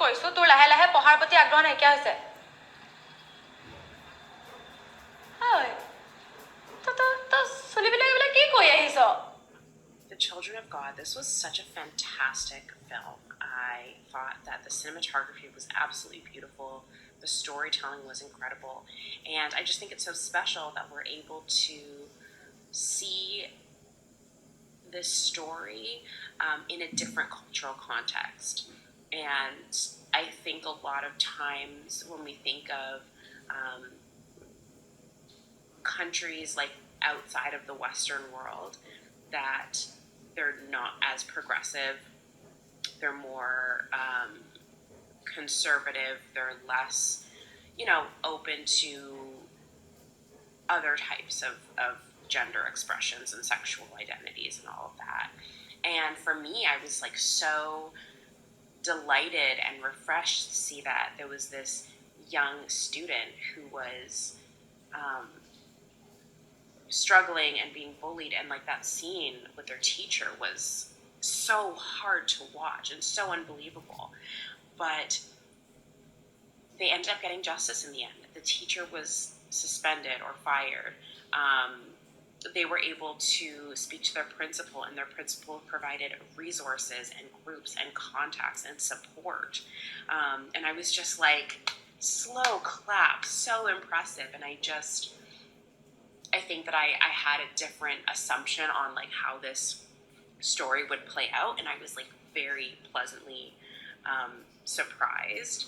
কৰিছো তোৰ লাহে লাহে পঢ়াৰ প্ৰতি আগ্ৰহ নাইকিয়া হৈছে হয় তো চলিবিলাক এইবিলাক কি কৰি আহিছ The Children of God, this was such a fantastic film. I thought that the cinematography was absolutely beautiful. The storytelling was incredible. And I just think it's so special that we're able to see this story in a different cultural context. And I think a lot of times when we think of countries like outside of the Western world, that they're not as progressive, they're more conservative, they're less, open to other types of gender expressions and sexual identities and all of that. And for me, I was like so delighted and refreshed to see that there was this young student who was struggling and being bullied, and like that scene with their teacher was so hard to watch and so unbelievable, but they ended up getting justice in the end. The teacher was suspended or fired. They were able to speak to their principal, and their principal provided resources and groups and contacts and support. And I was just like, slow clap, so impressive. And I think that I had a different assumption on like how this story would play out, and I was like very pleasantly surprised.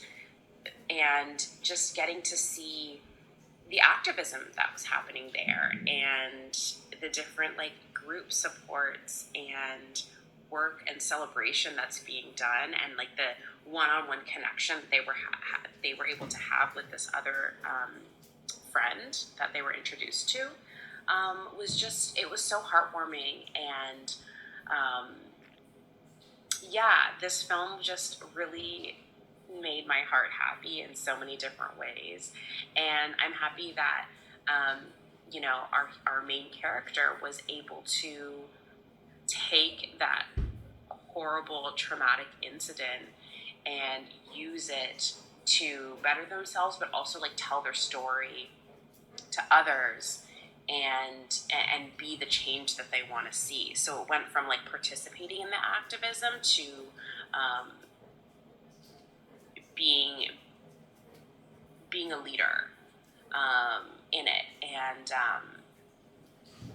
And just getting to see the activism that was happening there, and the different like group supports and work and celebration that's being done, and like the one-on-one connection that they were able to have with this other friend that they were introduced to, it was so heartwarming. And this film just really made my heart happy in so many different ways. And I'm happy that our main character was able to take that horrible traumatic incident and use it to better themselves, but also like tell their story to others and be the change that they want to see. So it went from like participating in the activism to being a leader in it. And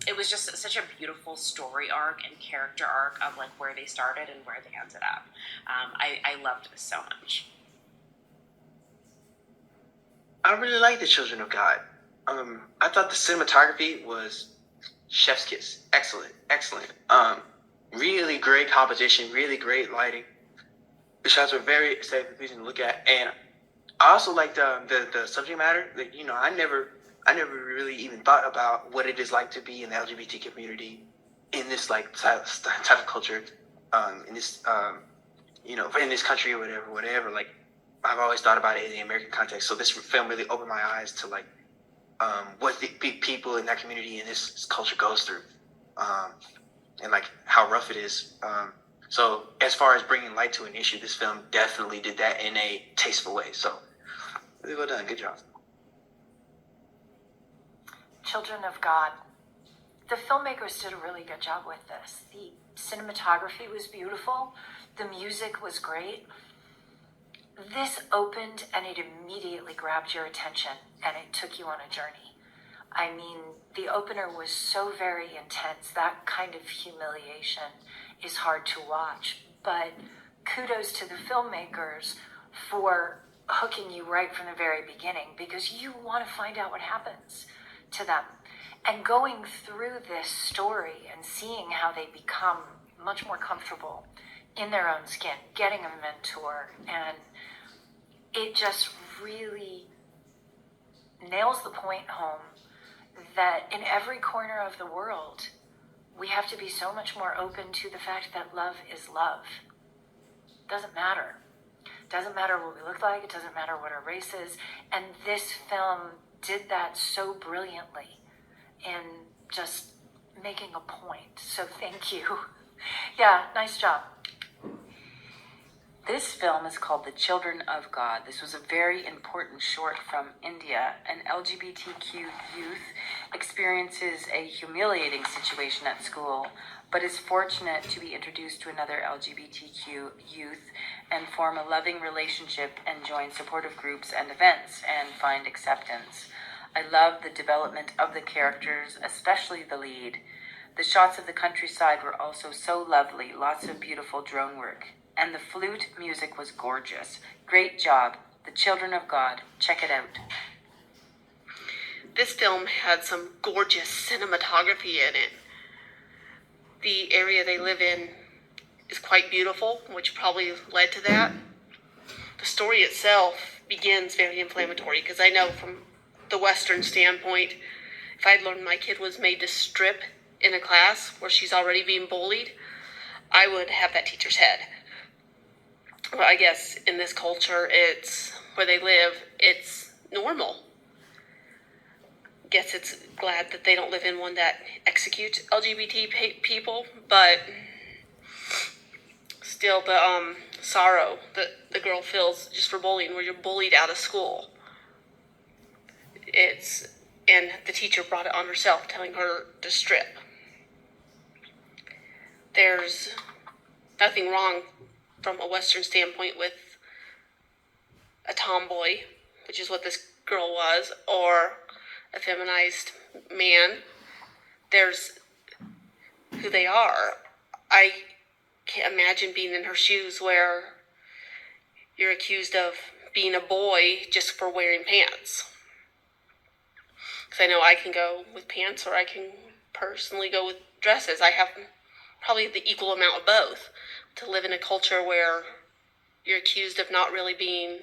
it was just such a beautiful story arc and character arc of like where they started and where they ended up. I loved this so much. I really like The Children of God. I thought the cinematography was chef's kiss. Excellent. Really great composition, really great lighting. The shots were very aesthetically pleasing to look at, and I also liked the subject matter. Like, I never really even thought about what it is like to be in the LGBT community in this like type of culture, in this in this country or whatever. Like, I've always thought about it in the American context. So this film really opened my eyes to like what the people in that community and this culture goes through, and like how rough it is. So as far as bringing light to an issue, this film definitely did that in a tasteful way. So really well done. Good job. Children of God. The filmmakers did a really good job with this. The cinematography was beautiful. The music was great. This opened and it immediately grabbed your attention and it took you on a journey. I mean, the opener was so very intense. That kind of humiliation is hard to watch. But kudos to the filmmakers for hooking you right from the very beginning, because you want to find out what happens to them. And going through this story and seeing how they become much more comfortable in their own skin, getting a mentor, and it just really nails the point home that in every corner of the world, we have to be so much more open to the fact that love is love. Doesn't matter. Doesn't matter what we look like. It doesn't matter what our race is. And this film did that so brilliantly in just making a point. So thank you. Yeah, nice job. This film is called The Children of God. This was a very important short from India. An LGBTQ youth experiences a humiliating situation at school, but is fortunate to be introduced to another LGBTQ youth and form a loving relationship and join supportive groups and events and find acceptance. I love the development of the characters, especially the lead. The shots of the countryside were also so lovely, lots of beautiful drone work. And the flute music was gorgeous. Great job. The Children of God. Check it out. This film had some gorgeous cinematography in it. The area they live in is quite beautiful, which probably led to that. The story itself begins very inflammatory, because I know from the Western standpoint, if I'd learned my kid was made to strip in a class where she's already being bullied, I would have that teacher's head. Well, I guess in this culture, it's where they live, it's normal. Guess it's glad that they don't live in one that executes LGBT people, but still the sorrow that the girl feels just for bullying, where you're bullied out of school. And the teacher brought it on herself, telling her to strip. There's nothing wrong from a Western standpoint with a tomboy, which is what this girl was, or a feminized man. There's who they are. I can't imagine being in her shoes where you're accused of being a boy just for wearing pants. Because I know I can go with pants, or I can personally go with dresses. I have probably the equal amount of both. To live in a culture where you're accused of not really being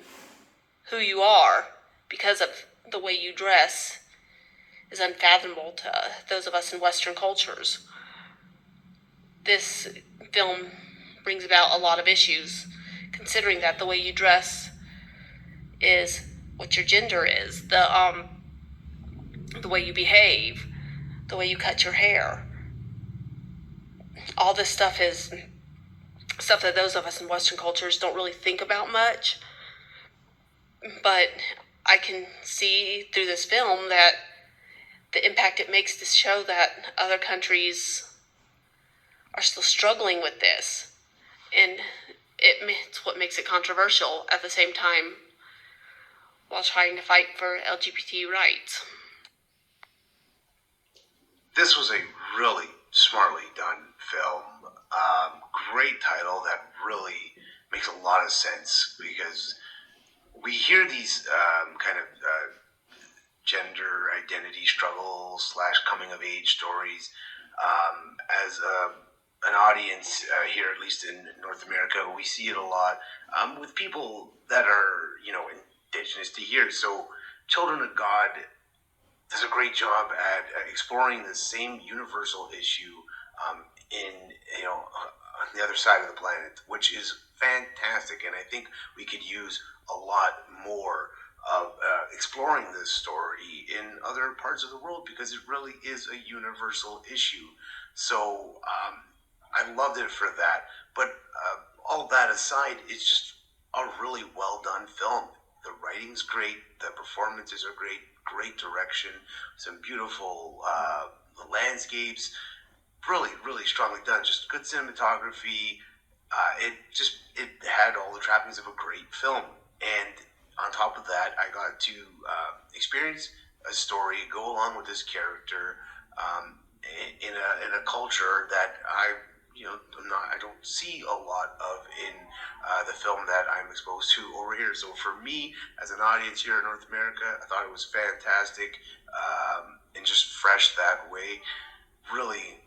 who you are because of the way you dress is unfathomable to those of us in Western cultures. This film brings about a lot of issues, considering that the way you dress is what your gender is, the way you behave, the way you cut your hair. All this stuff is stuff that those of us in Western cultures don't really think about much. But I can see through this film that the impact it makes to show that other countries are still struggling with this. And it's what makes it controversial at the same time while trying to fight for LGBT rights. This was a really smartly done film. Great title that really makes a lot of sense, because we hear these kind of gender identity struggle / coming of age stories as an audience here, at least in North America. We see it a lot with people that are, indigenous to here. So Children of God does a great job at exploring the same universal issue in on the other side of the planet, which is fantastic. And I think we could use a lot more of exploring this story in other parts of the world, because it really is a universal issue. So I loved it for that. But all that aside, it's just a really well done film. The writing's great, the performances are great direction, some beautiful landscapes, really, really strongly done. Just good cinematography. It had all the trappings of a great film. And on top of that, I got to experience a story, go along with this character in a culture that I don't see a lot of in the film that I'm exposed to over here. So for me, as an audience here in North America, I thought it was fantastic and just fresh that way. Really,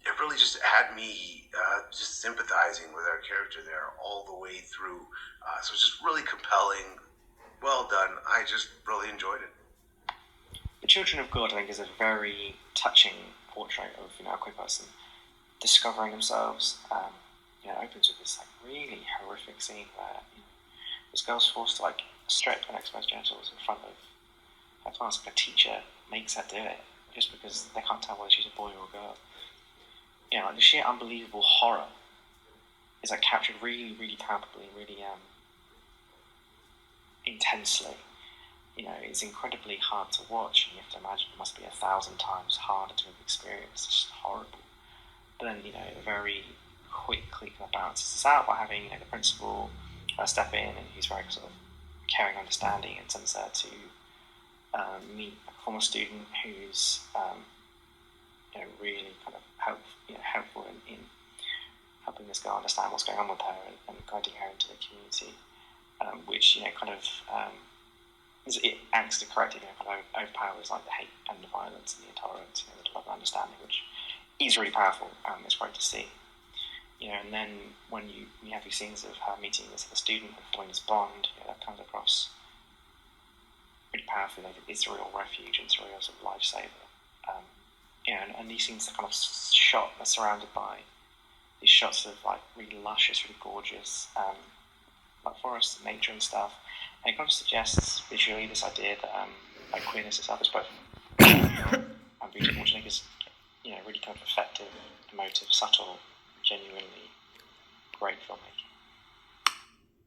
it really just had me just sympathizing with our character there all the way through. So it's just really compelling, well done. I just really enjoyed it. The Children of God, I think, is a very touching portrait of a queer person discovering themselves. It opens with this really horrific scene where this girl's forced to strip and expose genitals in front of her class. The teacher makes her do it just because they can't tell whether she's a boy or a girl. The sheer unbelievable horror is like captured really, really palpably, really intensely. You know, it's incredibly hard to watch, and you have to imagine it must be 1,000 times harder to have experienced. It's just horrible. But then, you know, very quickly kind of balances this out by having, you know, the principal step in, and he's very sort of caring, understanding, and sends her to meet a former student who's you know, really kind of helpful in helping this girl understand what's going on with her and guiding her into the community, which, you know, kind of it acts to correct it, you know, kind of overpowers like the hate and the violence and the intolerance, you know, the love and understanding, which is really powerful. It's great to see, you know. And then when you have these scenes of her meeting this other student and forming this bond, you know, that comes across really powerfully. Like, it's a real refuge and it's a real sort of lifesaver. You know, and these scenes are kind of shot, are surrounded by these shots of like really luscious, really gorgeous, like forests and nature and stuff. And it kind of suggests visually this idea that like queerness itself is both and beautiful, which I think is, you know, really kind of effective, emotive, subtle, genuinely great filmmaking.